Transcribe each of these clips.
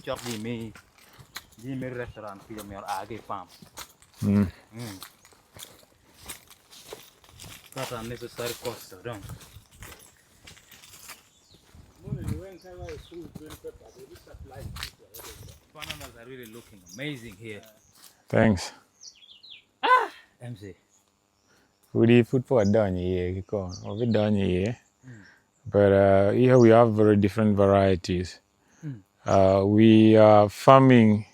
JOK di me restaurant fi me Acre farm. Not unnecessary cost, don't. Bananas are really looking amazing here. Thanks. MC. We did food for done here, we done here. But here we have very different varieties. We are farming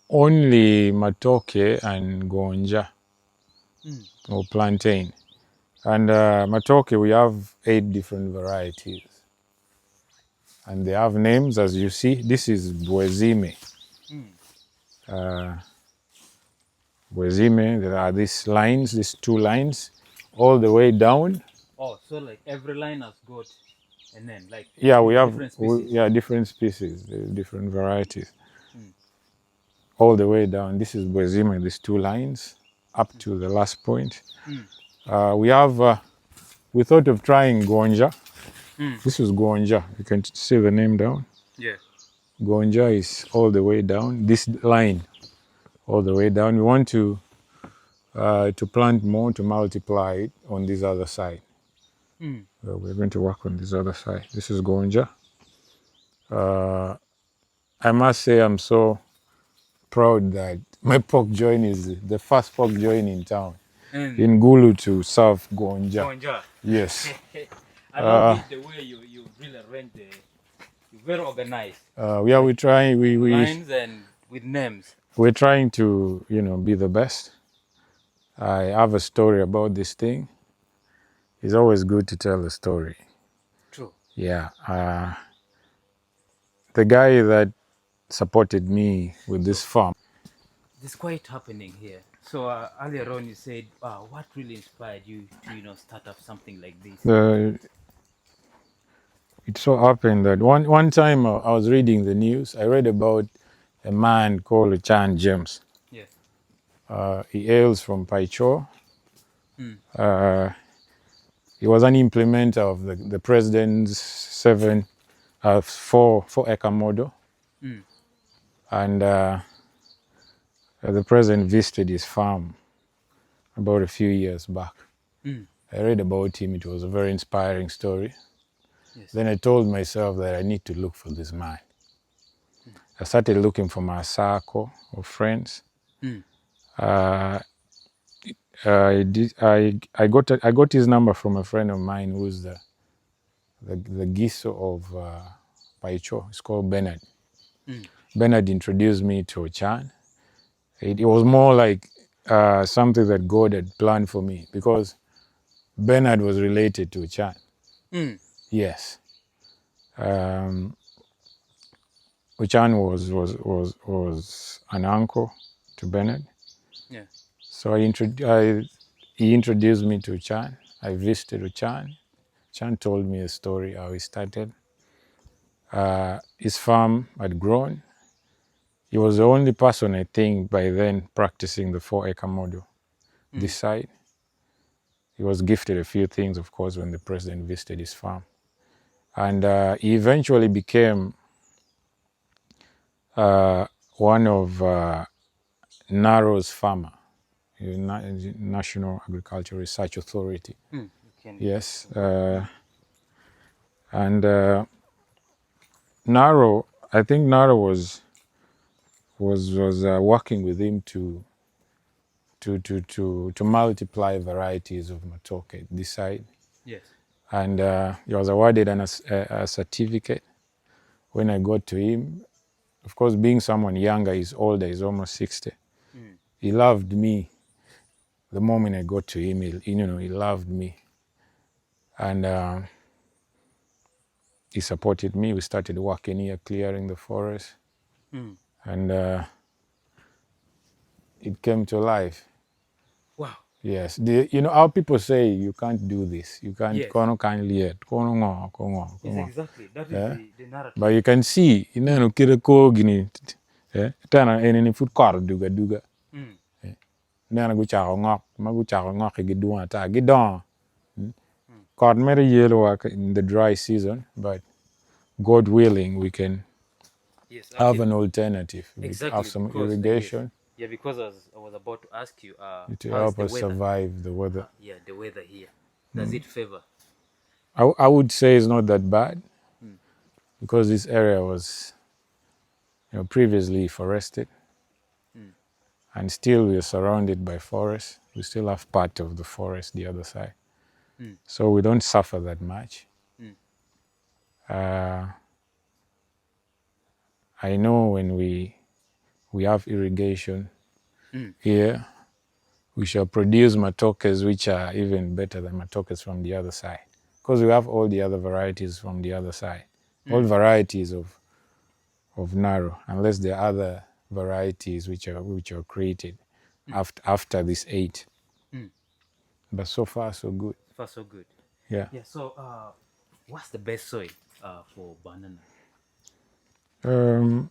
only matoke and gonja or plantain. And matoke, we have 8 different varieties. And they have names, as you see. This is Bwezime. Bwezime, there are these lines, these 2 lines, all the way down. Oh, so like every line has got a name, like we have different species. different species, different varieties. All the way down. This is Bwezime, these 2 lines, up to the last point. We thought of trying Gonja. This is Gonja. You can see the name down. Yeah. Gonja is all the way down. This line, all the way down. We want to plant more, to multiply it on this other side. So we're going to work on this other side. This is Gonja. I must say I'm so proud that my pork joint is the first pork joint in town, in Gulu, to serve Gonja. Gonja. Yes. I love it, the way you really arrange you're very organized. We're trying. Lines and with names. We're trying to, be the best. I have a story about this thing. It's always good to tell a story. True. Yeah. The guy that supported me with this farm. This is quite happening here. So earlier on you said, what really inspired you to start up something like this? It so happened that one time I was reading the news. I read about a man called Chan James. Yeah. He hails from Paicho. He was an implementer of the president's 4-acre model. And the president visited his farm about a few years back. I read about him. It was a very inspiring story. Yes. Then I told myself that I need to look for this man. I started looking for my circle of friends. I got his number from a friend of mine who's the Giso of Paicho. It's called Bernard. Bernard introduced me to Ochan. It was more like something that God had planned for me, because Bernard was related to Ochan. Yes. Ochan was an uncle to Bernard. Yeah. So he introduced me to Ochan. I visited Ochan. Ochan told me a story how he started. His farm had grown. He was the only person, I think, by then practicing the 4-acre model this side. He was gifted a few things, of course, when the president visited his farm. And he eventually became one of NARO's farmer, National Agricultural Research Authority. Yes. And NARO, I think NARO was working with him to multiply varieties of matoke this side. Yes. And he was awarded a certificate. When I got to him, of course, being someone younger, he's older, he's almost 60. He loved me. The moment I got to him, he loved me. And he supported me. We started working here, clearing the forest. And it came to life. Wow. Yes. How people say you can't do this. You can't. Yes. Yes. Exactly. That is the narrative. But you can see, tana any food car duga. Nana go chao ngok, magu chao ngok gidua ta gidon. God made a yellow in the dry season, but God willing, we can Yes, have actually, an alternative. We have exactly, some because yes, irrigation yeah, because I was about to ask you, to how is help the us weather? survive the weather. Yeah, the weather here. Does it favor? I would say it's not that bad Mm, because this area was previously forested, mm, and still we are surrounded by forest. We still have part of the forest the other side, mm, so we don't suffer that much. mm, Uh, I know when we have irrigation mm, here, we shall produce matokes which are even better than matokes from the other side, because we have all the other varieties from the other side, all mm, varieties of narrow, unless there are other varieties which are created mm, after this eight. mm. But so far so good. Far so good. Yeah. Yeah. So, what's the best soil for banana? Um,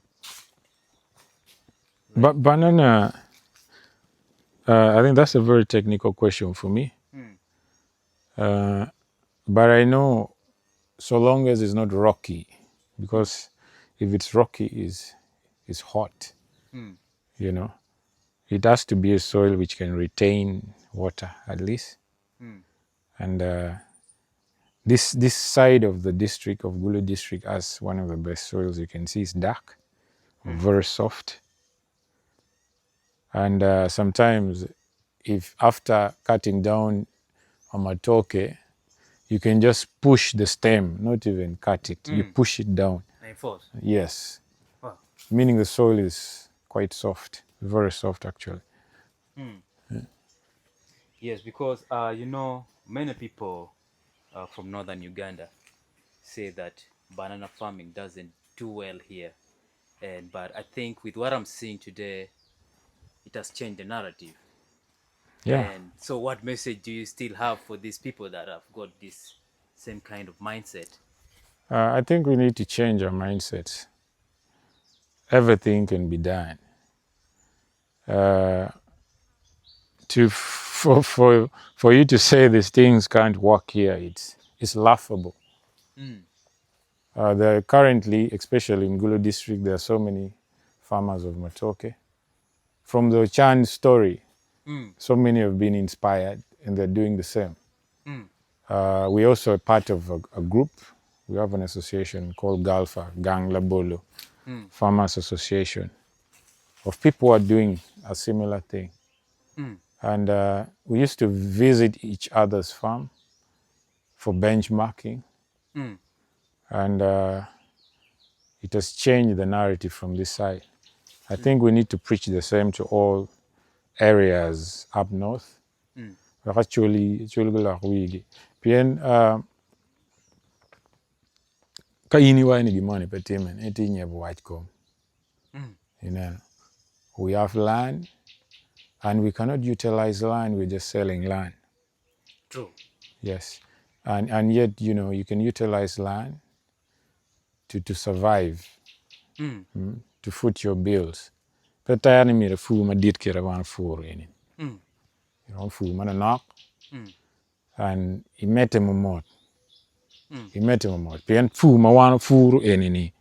Like, but banana, I think that's a very technical question for me. mm, Uh, but I know so long as it's not rocky, mm, because if it's rocky, is hot, mm, you know. It has to be a soil which can retain water at least. mm, And this side of the district of Gulu district has one of the best soils. You can see it's dark, mm, very soft. And sometimes, if after cutting down a matoke, you can just push the stem, not even cut it. You mm. push it down. And force. Yes, Wow. meaning the soil is quite soft, very soft actually. Mm. Yes, because many people from northern Uganda say that banana farming doesn't do well here, and but I think with what I'm seeing today, it has changed the narrative. Yeah, And so, what message do you still have for these people that have got this same kind of mindset? I think we need to change our mindsets. Everything can be done. Uh, to for you to say these things can't work here, it's laughable. Mm, There are currently, especially in Gulu district, there are so many farmers of matoke. From the Chan story, mm, so many have been inspired and they're doing the same. mm, We also are part of a group. We have an association called GALFA, Gang Labolo, mm, Farmers Association, of people who are doing a similar thing. mm, And we used to visit each other's farm for benchmarking. mm, And it has changed the narrative from this side. I mm, think we need to preach the same to all areas up north. mm, Actually, Pien ka ini wa ni gimani petimen eti nye white com. mm. You know, we have land and we cannot utilize land. We're just selling land. True. Yes, and yet you can utilize land to survive, Mm, to foot your bills. But I am a fool. My did care about fool in it. mm, Fool man a knock mm, and he met him a mod. mm. He met him a mod. Pien fool ma wan fool in it.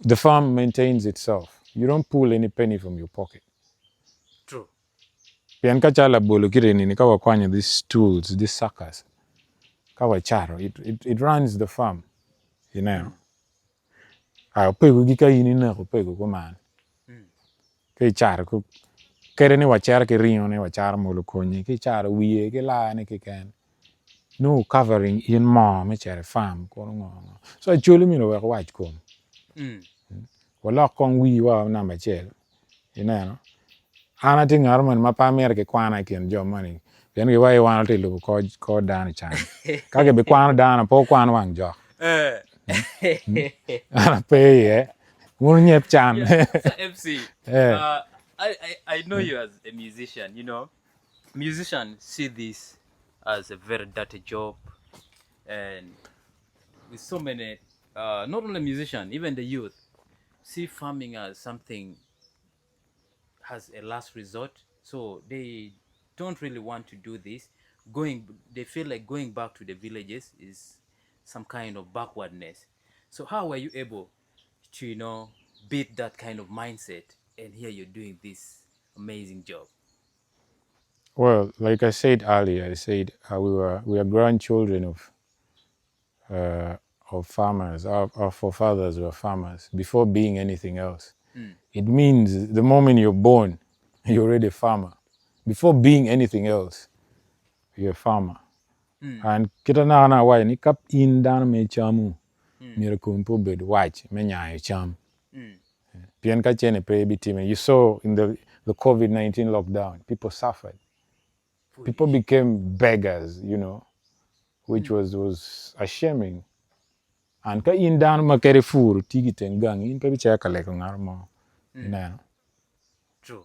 The farm maintains itself. You don't pull any penny from your pocket. True. Pian ka chala bolo kire nini kawa kwanya these tools, these suckers. Kawa charo. It runs the farm. You know. Mm, A pego gika ini na ko pego ko man. mm, Ke charo ko kere ni wachara ke rinyo ne wachara molo konyi. Ke charo wiye ke la ne ke ken. No covering in mom chere farm ko ngo. So actually mi no wa white kom. mm. Wala kong wi wa na ma chel. You know. Ana ti ngar man ma pa mer ke kwana ken jo mani. Yen ge wai wan te lu ko dan chan. Ka ke be kwana dan po kwana wang jo. Uh, Ana pe ye. Mun nyep chan. yeah. So MC, Eh. I know you as a musician. Musicians see this as a very dirty job, and with so many, not only musicians, even the youth see farming as something has a last resort. So they don't really want to do this. They feel like going back to the villages is some kind of backwardness. So how were you able to, you know, beat that kind of mindset, and here you're doing this amazing job? Well, like I said earlier, I said we are grandchildren of farmers. Our forefathers were farmers before being anything else. It means the moment you're born, you're already a farmer. Before being anything else, you're a farmer. And kita na wai ni kap in dan me chamu. Mira kumpo bed watch me nya cham. Pian ka chene pre bitime. You saw in the COVID-19 lockdown, people suffered. People became beggars, you know, which was shaming. And ka in dan ma kere fur tigi tengang in ka bicha ka le ko ngar mo. Ina. True.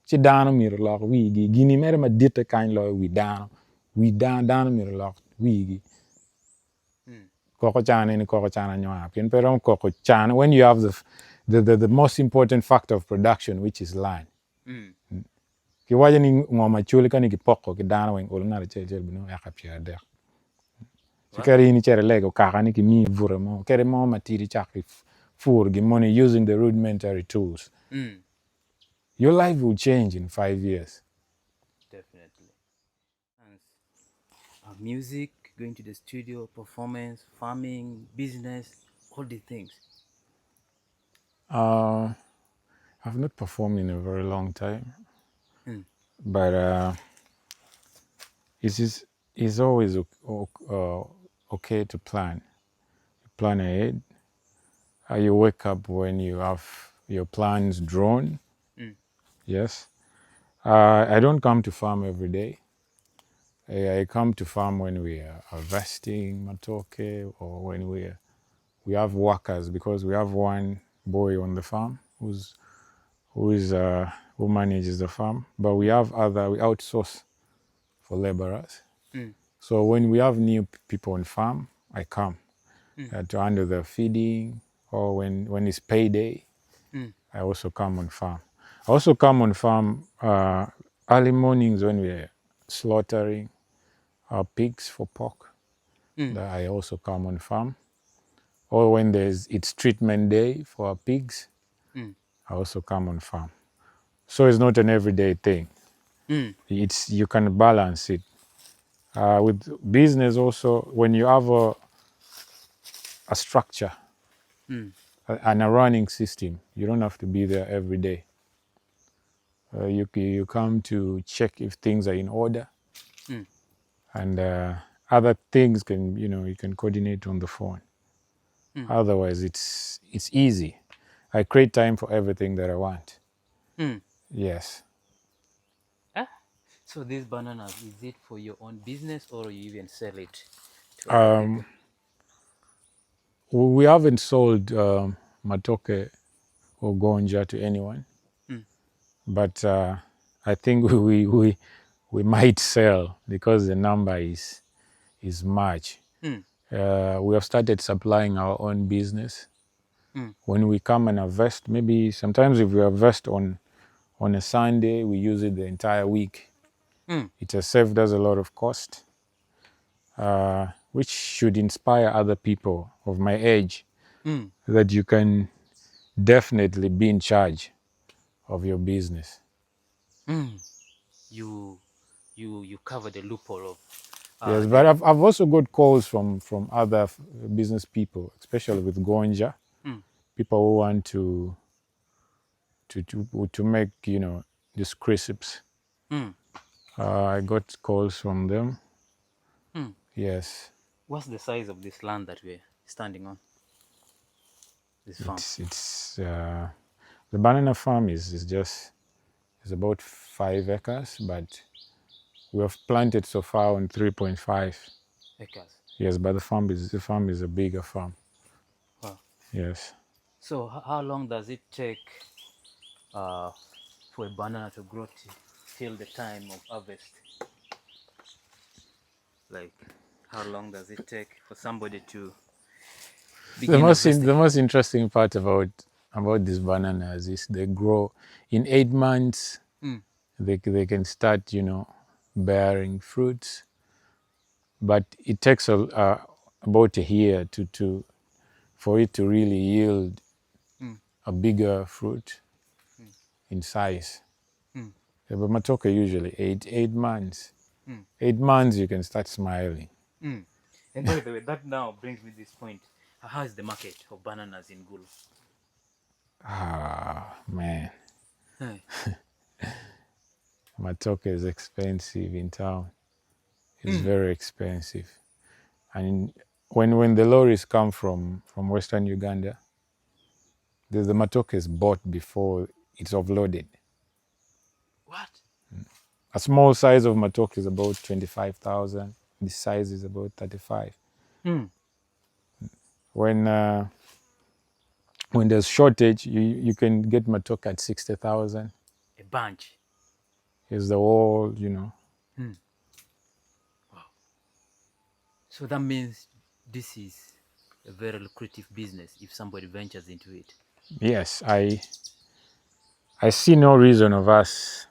Ci dano mir lok wigi gini mere ma ditte kan lo wi dano mir lok wigi koko chana ni koko chana nywa pin pero koko chana when you have the most important factor of production, which is land. Ki waje ni ngoma chuli kan ki poko ki dano wen ol ngara chel bino ya kapia de ci kari ni chere lego kaka ni ki mi vure mo kere mo matiri chakri fur gi money using the rudimentary tools. Your life will change in 5 years. Definitely. And music, going to the studio, performance, farming, business, all the things. I've not performed in a very long time, but it's always okay to plan. Plan ahead. You wake up when you have your plans drawn. Yes. I don't come to farm every day. I come to farm when we are harvesting matoke or when we have workers, because we have one boy on the farm who manages the farm, but we outsource for laborers. So when we have new people on farm, I come to handle the feeding, or when it's payday, I also come on farm. I also come on farm early mornings when we're slaughtering our pigs for pork. I also come on farm. Or when it's treatment day for our pigs, I also come on farm. So it's not an everyday thing. You can balance it. With business also, when you have a structure and a running system, you don't have to be there every day. You come to check if things are in order, and other things you can coordinate on the phone. Otherwise, it's easy. I create time for everything that I want. Yes. So these bananas, is it for your own business or you even sell it to other people? We haven't sold matoke or gonja to anyone, but I think we might sell because the number is much. We have started supplying our own business. When we come and harvest, maybe sometimes if we harvest on a Sunday, we use it the entire week. It has saved us a lot of cost, which should inspire other people of my age that you can definitely be in charge of your business. You cover the loophole of Yes, but I've also got calls from other business people, especially with gonja, people who want to make these crisps. I got calls from them. Yes. What's the size of this land that we're standing on? This farm. It's the banana farm is about 5 acres, but we have planted so far on 3.5 acres. Yes, but the farm is a bigger farm. Wow. Yes. So how long does it take for a banana to grow till the time of harvest? Like, how long does it take for somebody to begin harvesting? The most interesting part about these bananas is they grow in 8 months. They can start, bearing fruits, but it takes about a year for it to really yield a bigger fruit in size. Mm. Yeah, but matoke usually 8 months. Mm. 8 months you can start smiling. Mm. And by the way, that now brings me this point. How is the market of bananas in Gulu? Ah, man, Hey. matoke is expensive in town. It's Mm. very expensive. And when the lorries come from Western Uganda, the matoke is bought before it's offloaded. What? A small size of matoke is about 25,000. This size is about 35. Mm. When there's shortage, you can get matoke at 60,000. A bunch. Is the whole. Mm. Wow. So that means this is a very lucrative business if somebody ventures into it. Yes, I see no reason of us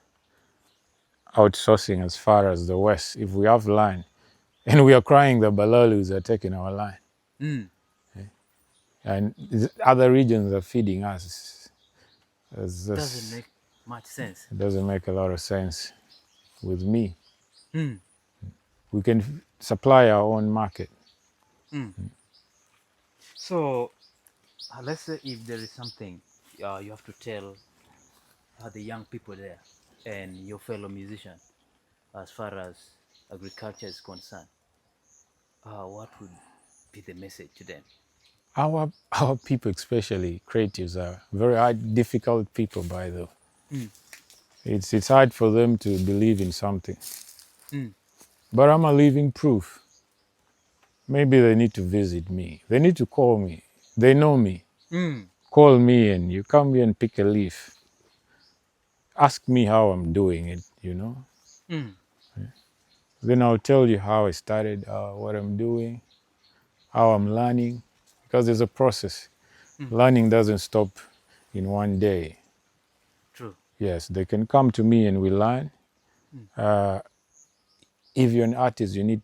outsourcing as far as the West if we have land. And we are crying the Balalus are taking our land. Mm. And other regions are feeding us. Doesn't make much sense. It doesn't make a lot of sense with me. Mm. We can supply our own market. Mm. So let's say if there is something you have to tell the young people there and your fellow musician as far as agriculture is concerned, what would be the message to them? Our people, especially creatives, are very hard, difficult people. By the way, Mm. it's hard for them to believe in something. Mm. But I'm a living proof. Maybe they need to visit me. They need to call me. They know me. Mm. Call me and you come here and pick a leaf. Ask me how I'm doing it. Mm. Then I'll tell you how I started, what I'm doing, how I'm learning, because there's a process. Mm. Learning doesn't stop in one day. True. Yes, they can come to me and we learn. Mm. If you're an artist, you need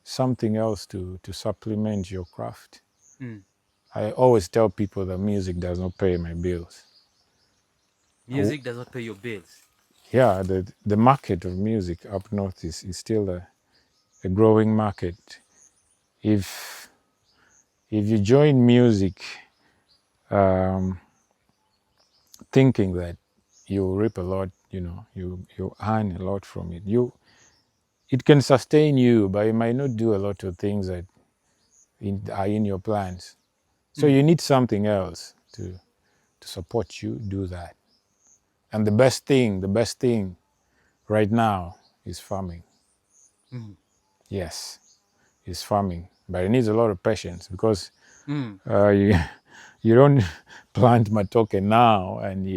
something else to supplement your craft. Mm. I always tell people that music does not pay my bills. Music does not pay your bills. Yeah, the market of music up north is still a growing market. If you join music um, thinking that you reap a lot, you earn a lot from it. It can sustain you, but it might not do a lot of things that are in your plans. So Mm. you need something else to support you do that. And the best thing right now is farming. Mm. Yes, is farming, but it needs a lot of patience because Mm. you you don't plant matoke now and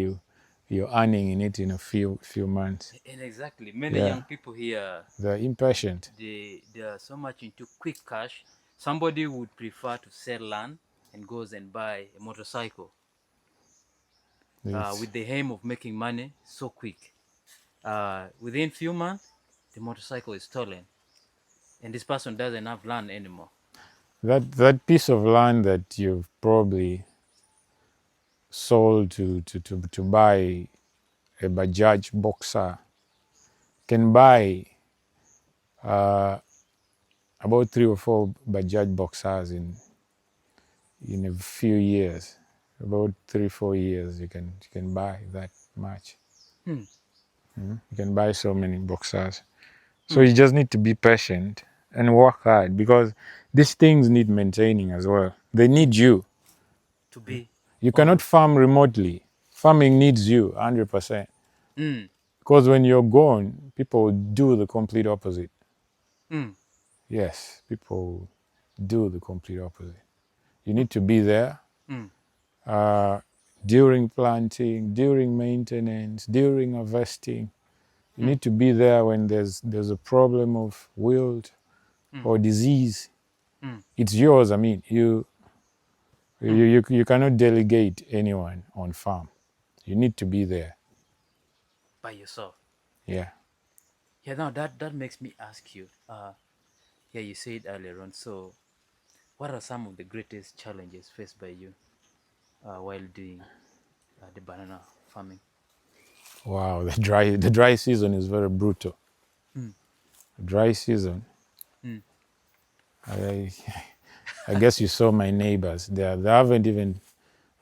you're earning in it in a few months. And exactly, many Yeah, young people here, they're impatient. they are so much into quick cash. Somebody would prefer to sell land and goes and buy a motorcycle It's, with the aim of making money so quick. Within few months, the motorcycle is stolen, and this person doesn't have land anymore. that piece of land that you've probably sold to buy a Bajaj Boxer can buy uh, about 3 or 4 Bajaj Boxers in a few years. About 3 4 years, you can buy that much. Hmm. You can buy so many Boxers. So Hmm. you just need to be patient and work hard because these things need maintaining as well. They Hmm. need you. To be You cannot on. farm remotely. Farming needs you 100%. Hmm. Because when you're gone, people do the complete opposite. Hmm. Yes, people do the complete opposite. You need to be there Hmm. uh, during planting, during maintenance, during harvesting. You Hmm. need to be there when there's a problem of wilt Hmm. or disease. Hmm. It's yours. I mean, you Hmm. you you cannot delegate anyone on farm. You need to be there. By yourself. Yeah. Yeah. Now that makes me ask you. Yeah, you said earlier on. So, what are some of the greatest challenges faced by you while doing the banana farming? Wow, the dry season is very brutal. Dry season. Mm. I I guess you saw my neighbors. They haven't even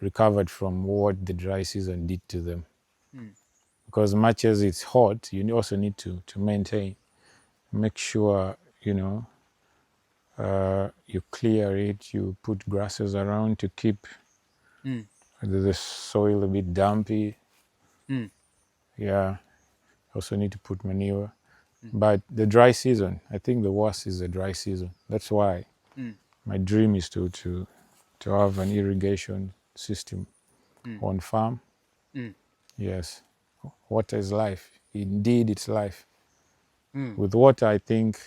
recovered from what the dry season did to them. Mm. Because much as it's hot, you also need to maintain, make sure you clear it. You put grasses around to keep Mm. the soil a bit dampy. Mm. Yeah, also need to put manure. Mm. But the dry season, I think the worst is the dry season. That's why Mm. my dream is to have an irrigation system Mm. on farm. Mm. Yes, water is life. Indeed, it's life. Mm. With water, I think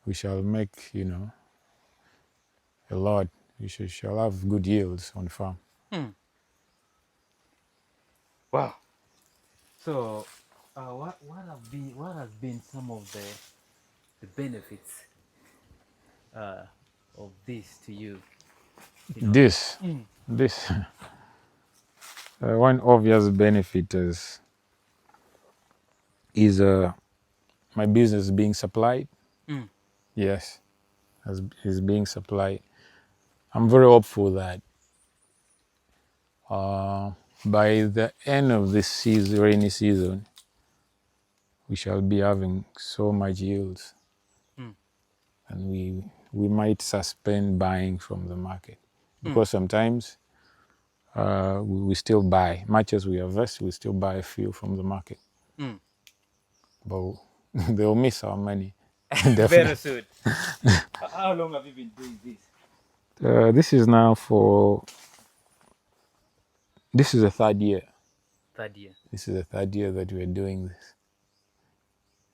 we shall make a lot. We shall have good yields on farm. Mm. Wow. So, what has been some of the benefits of this to you? This Mm. this one obvious benefit is my business being supplied. Mm. Yes, as is being supplied. I'm very hopeful that by the end of this season, rainy season, we shall be having so much yields, Mm. and we might suspend buying from the market Mm. because sometimes we still buy much as we harvest. We still buy a few from the market, Mm. but they'll miss our money. Very Definitely. soon. How long have you been doing this? This is now this is the third year. Third year. This is the third year that we're doing this.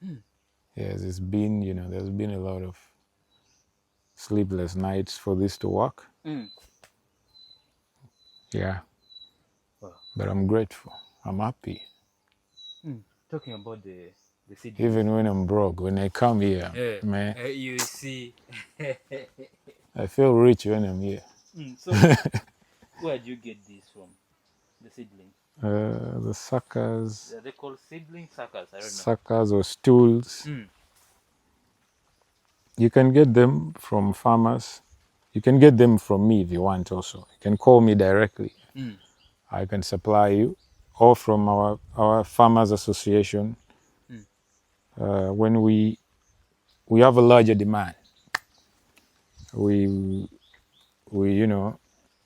Mm. Yes, it's been, there's been a lot of sleepless nights for this to work. Mm. Yeah, Wow. but I'm grateful. I'm happy. Mm. Talking about the seedlings. Even when I'm broke, when I come here, man, You see. I feel rich when I'm here. So, where do you get this from? The seedlings? The suckers, Are they called seedling suckers? I don't know. suckers or stools, Mm. you can get them from farmers. You can get them from me if you want also. You can call me directly. Mm. I can supply you, or from our farmers association. Mm. When we have a larger demand, we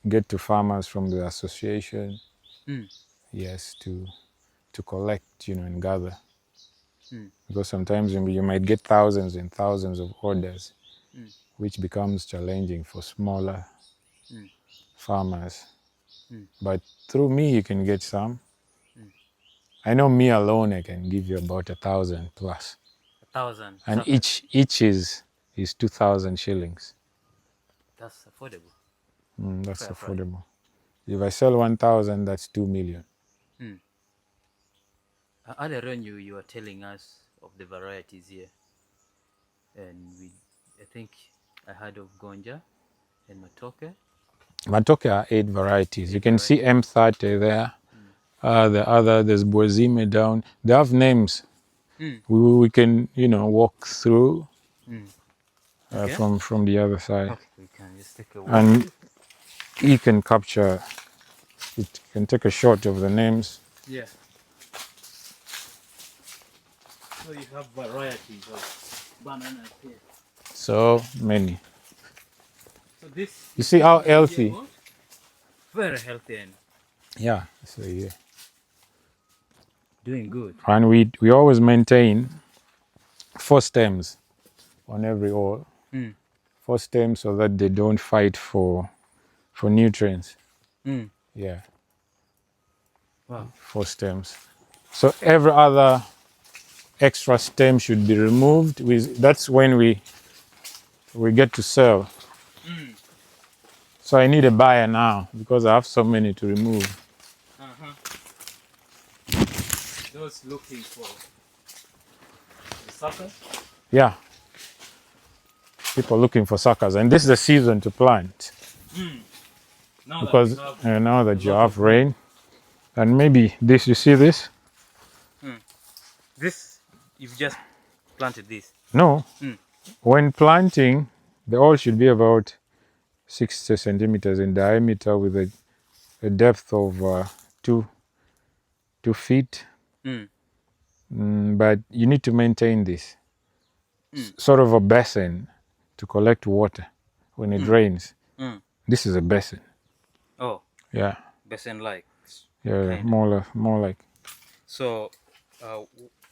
get to farmers from the association. Mm. Yes, to collect and gather, Mm. because sometimes you might get thousands and thousands of orders, Mm. which becomes challenging for smaller Mm. farmers. Mm. But through me you can get some. Mm. I know me alone I can give you about 1,000 plus, 1,000 and suckers. each is 2,000 shillings. That's affordable. That's Fair price. affordable. If I sell 1,000, that's 2 million. Mm. Earlier on, you were telling us of the varieties here, and I think I heard of Gonja and Matoke. Matoke are 8 varieties. You 8 can see varieties. M30 there. Mm. There's Boazime down. They have names. Mm. We can, walk through Mm. Okay. from the other side. Okay, we can just take a walk. And you can capture, it can take a shot of the names. Yeah. So you have varieties of bananas here. So many. So this. You see how healthy? Very healthy and Yeah. So yeah. doing good. And we always maintain 4 stems on every oil. Mm. 4 stems so that they don't fight for nutrients. Mm. Yeah. Wow. 4 stems. So every other extra stem should be removed. That's when we get to sell. Mm. So I need a buyer now because I have so many to remove. Uh-huh. Those looking for the suckers. Yeah. People looking for suckers, and this is the season to plant. Mm. Now because that we have now a that you lot have of rain. rain, and maybe this, you see this? This, you've just planted this. No, Mm. when planting, the hole should be about 60 centimeters in diameter with a depth of 2 feet. Mm. But you need to maintain this Mm. sort of a basin to collect water when it rains. Mm. This is a basin. Oh, Yeah, basin like. yeah, Kind of. more like. So,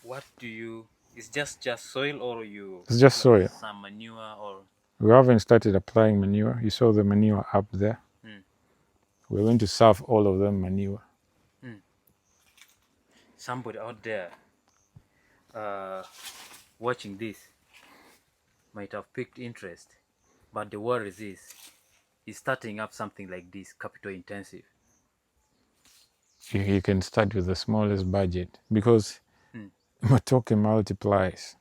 what do you? It's just soil, or you It's just apply soil. some manure, or? We haven't started applying manure. You saw the manure up there. Mm. We're going to serve all of them manure. Somebody out there watching this might have picked interest, but the worry is starting up something like this, capital intensive. You can start with the smallest budget because Mm. Matoke multiplies.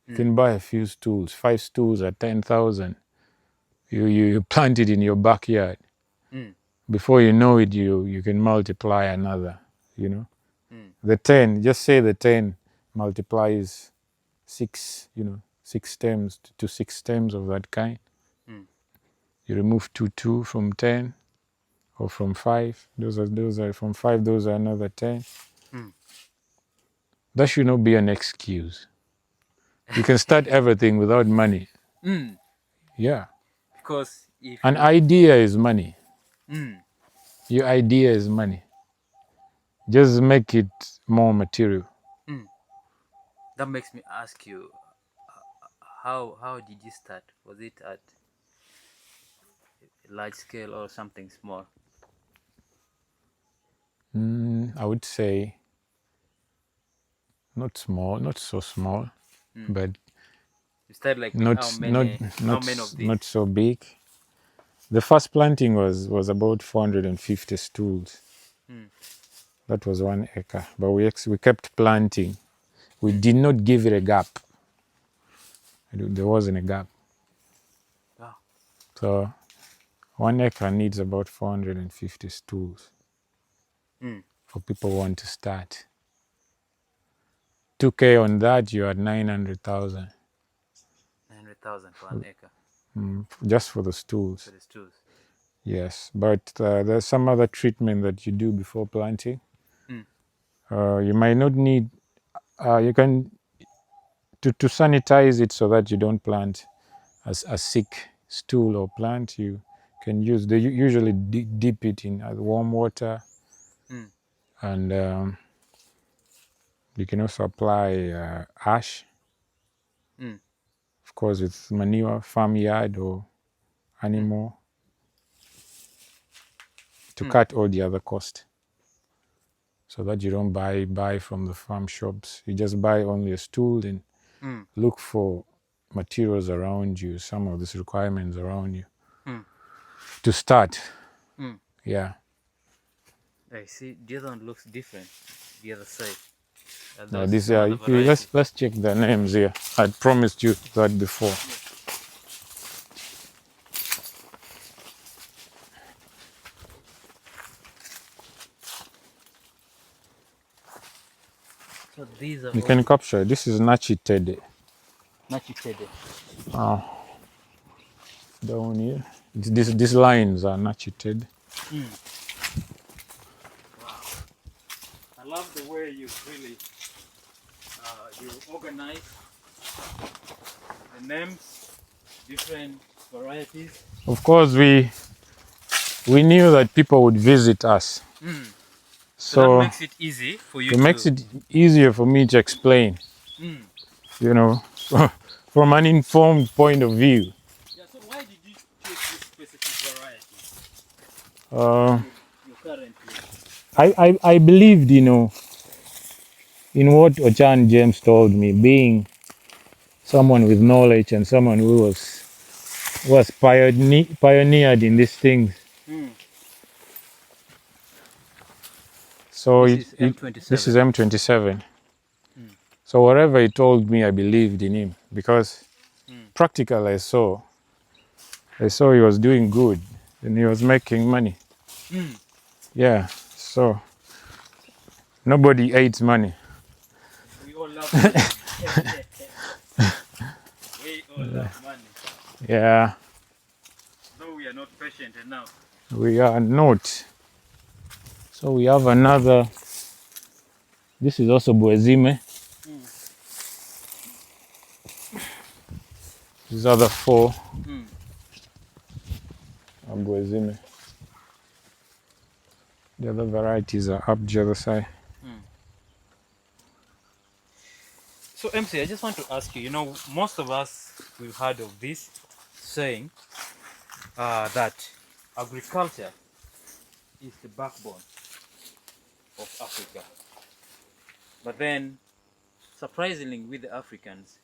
You can buy a few stools, 5 stools at 10,000. You plant it in your backyard. Mm. Before you know it, you can multiply another, you know. Mm. The 10, just say the 10 multiplies 6, 6 stems to 6 stems of that kind. Mm. You remove 2 from 10 or from 5. Those are from 5, those are another 10. Mm. That should not be an excuse. You can start everything without money. Mm. Yeah. Because if An you idea is money. mm. Your idea is money. Just make it more material. Mm. That makes me ask you, how did you start? Was it at a large scale or something small? I would say not small, not so small, but You started like with not how many of these? not so big. The first planting was about 450 stools. Mm. That was 1 acre, but we kept planting. We did not give it a gap. There wasn't a gap. Wow. So 1 acre needs about 450 stools Mm. for people who want to start. 2K on that, you're at 900,000 900,000 for an acre just for the stools. for the stools. Yes, but there's some other treatment that you do before planting. Mm. You might not need. You can to sanitize it so that you don't plant a sick stool or plant. You can use. They usually dip it in warm water, Mm. and you can also apply ash, Mm. of course, with manure, farmyard or animal, to cut all the other cost, so that you don't buy from the farm shops. You just buy only a stool and Mm. look for materials around you, some of these requirements around you Mm. to start. Mm. Yeah. I see. The other one looks different. The other side. Now There's this no other variety. let's check the names here. I promised you that before. So these are You all can capture. This is Nachi Tede. Nachitede. Down here. These lines are Nachi Tede. Wow. I love the way you really you organize the names, different varieties. Of course, we knew that people would visit us, So that so makes it easy for you it makes to. it easier for me to explain. Mm. You know, from an informed point of view. Yeah. So why did you choose this specific variety? Uh, You currently. I believed, in what Ochan James told me, being someone with knowledge and someone who was pioneered in these things. Mm. So This is this is M27. M27. So whatever he told me, I believed in him because practically I saw he was doing good. and he was making money. Mm. Yeah, so nobody hates money. We all love money. We all love money. Yeah, Though we are not patient enough. we are not. So we have another. This is also Bwezime. Mm. These other four Mm. are Bwezime. The other varieties are up the other side. Mm. So MC, I just want to ask you, most of us, we've heard of this saying that agriculture is the backbone of Africa. But then, surprisingly, with the Africans,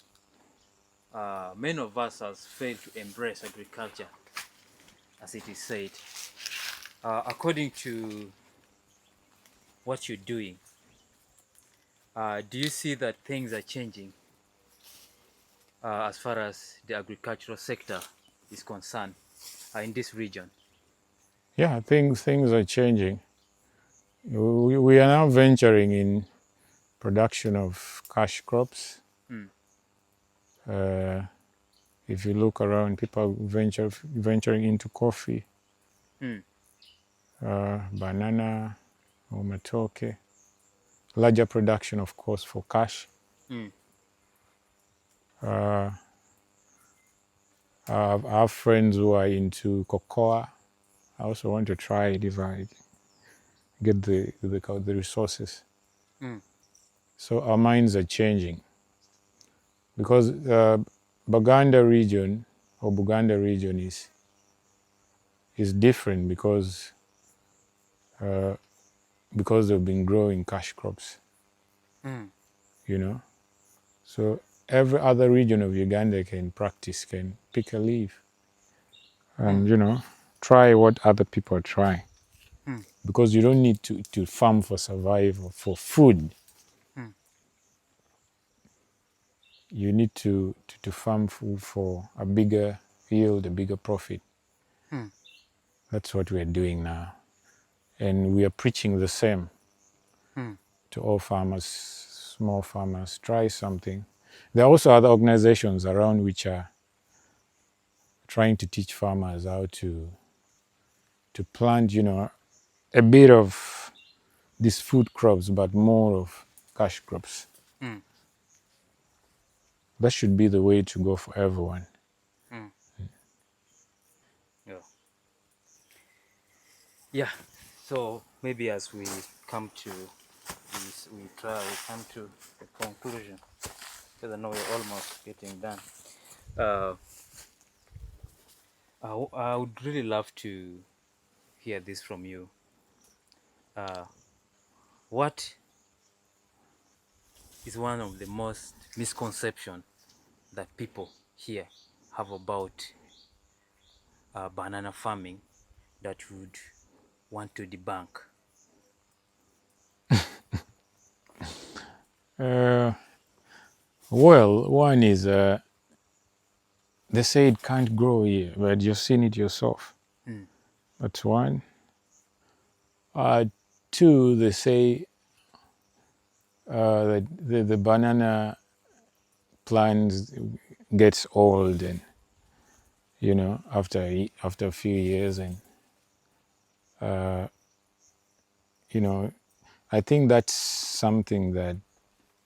many of us has failed to embrace agriculture, as it is said. According to what you're doing, do you see that things are changing as far as the agricultural sector is concerned in this region? Yeah, things are changing. We are now venturing in production of cash crops. Mm. Uh, if you look around, people venturing into coffee, Mm. banana, or matoke. Larger production, of course, for cash. Mm. Uh, I have friends who are into cocoa. I also want to try it if I get the resources. Mm. So our minds are changing because Baganda region or Buganda region is different because they've been growing cash crops, Mm. you know. So every other region of Uganda can pick a leaf and Mm. try what other people are trying. Mm. Because you don't need to farm for survival, for food. Mm. You need to farm food for a bigger yield, a bigger profit. Mm. That's what we're doing now. And we are preaching the same Mm. to all farmers, small farmers. Try something. There are also other organizations around which are trying to teach farmers how to plant, a bit of these food crops, but more of cash crops. Mm. That should be the way to go for everyone. Mm. Yeah. Yeah. So maybe as we come to this, we come to the conclusion, because I know we're almost getting done. Uh, I would really love to hear this from you. Uh, what is one of the most misconception that people here have about banana farming that would want to debunk? Uh, well, one is they say it can't grow here, but you've seen it yourself. Mm. That's one. Two, they say that the banana plant gets old, and after a few years, and I think that's something that,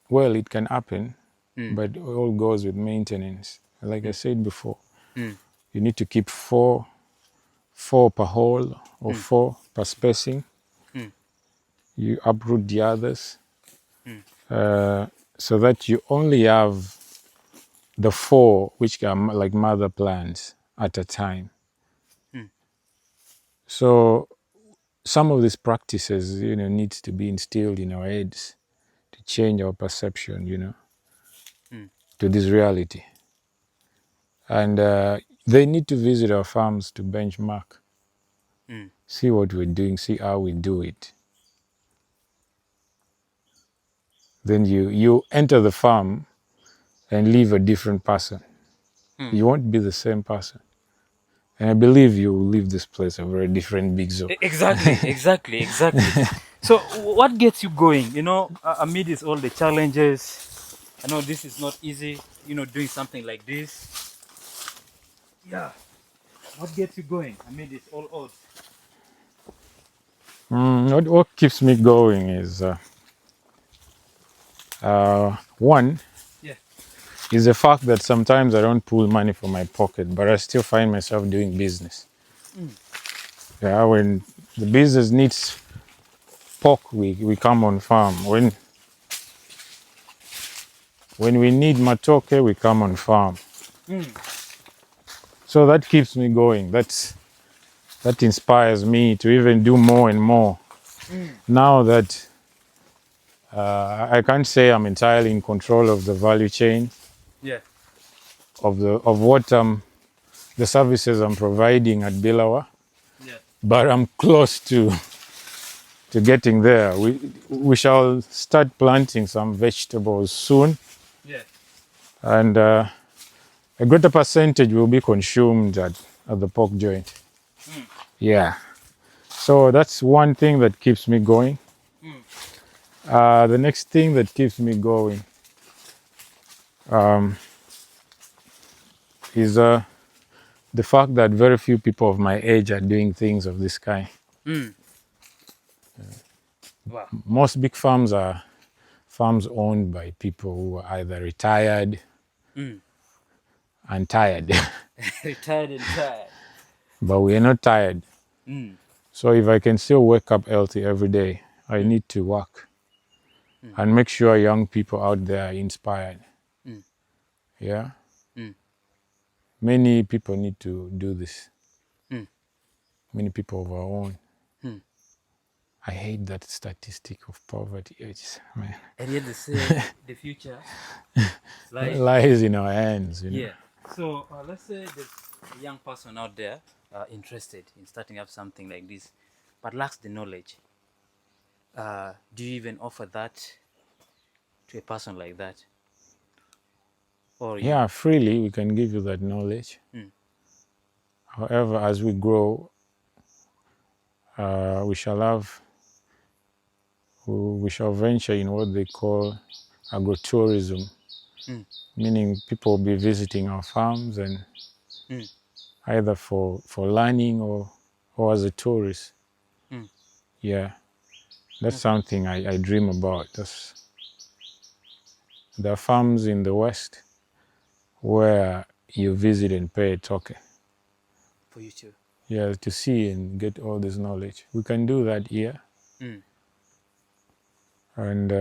well, it can happen, Mm. but it all goes with maintenance. Like I Mm. said before, Mm. you need to keep four per hole or Mm. four per spacing. Mm. You uproot the others Mm. so that you only have the four which are like mother plants at a time. Mm. So some of these practices, needs to be instilled in our heads to change our perception, Mm. to this reality. And they need to visit our farms to benchmark, Mm. see what we're doing, see how we do it. Then you enter the farm and leave a different person. Mm. You won't be the same person. And I believe you will leave this place a very different big zoo. Exactly. So, what gets you going? You know, amidst all the challenges, I know this is not easy. You know, doing something like this. Yeah. What gets you going amidst all odds? What keeps me going is one Yeah. is the fact that sometimes I don't pull money from my pocket, but I still find myself doing business. Yeah, when the business needs pork, we come on farm. When we need matoke, we come on farm. So that keeps me going. That inspires me to even do more and more. Now that I can't say I'm entirely in control of the value chain Yeah. of what the services I'm providing at Bilawa, Yeah. but I'm close to getting there. We shall start planting some vegetables soon, Yeah. and a greater percentage will be consumed at the pork joint. Yeah. So that's one thing that keeps me going. The next thing that keeps me going is the fact that very few people of my age are doing things of this kind. Mm. Wow. Most big farms are farms owned by people who are either retired and tired, Retired and tired. but we are not tired. Mm. So if I can still wake up healthy every day, I need to work and make sure young people out there are inspired. Mm. Yeah. Mm. Many people need to do this. Mm. Many people of our own. Mm. I hate that statistic of poverty. Man, And yet they say the future lies. lies in our hands, Yeah. So let's say there's a young person out there interested in starting up something like this, but lacks the knowledge. Do you even offer that to a person like that? Or you? Yeah, freely we can give you that knowledge. Mm. However, as we grow, we shall venture in what they call agrotourism, Mm. meaning people will be visiting our farms and Mm. either for learning or as a tourist. Mm. Yeah, that's Okay. something I dream about. There are farms in the West where you visit and pay a token. For you too. Yeah, to see and get all this knowledge. We can do that here, Mm. and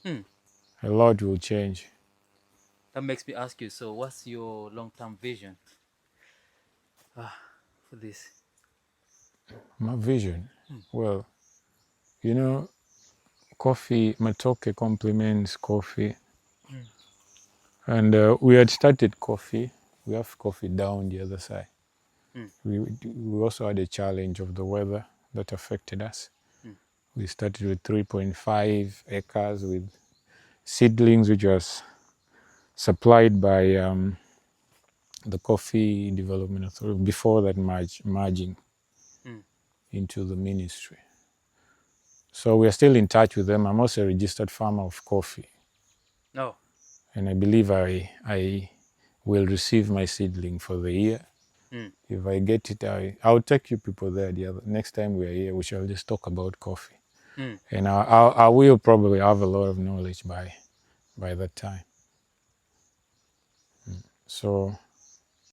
Mm. a lot will change. That makes me ask you. So, what's your long-term vision for this? My vision, well, you know, coffee, matoke complements coffee. And we had started coffee. We have coffee down the other side. Mm. We also had a challenge of the weather that affected us. Mm. We started with 3.5 acres with seedlings, which was supplied by the Coffee Development Authority before that merging Mm. into the ministry. So we are still in touch with them. I'm also a registered farmer of coffee. No. And I believe I will receive my seedling for the year. Mm. If I get it, I'll take you people there. Next time we are here, we shall just talk about coffee. Mm. And I will probably have a lot of knowledge by that time. So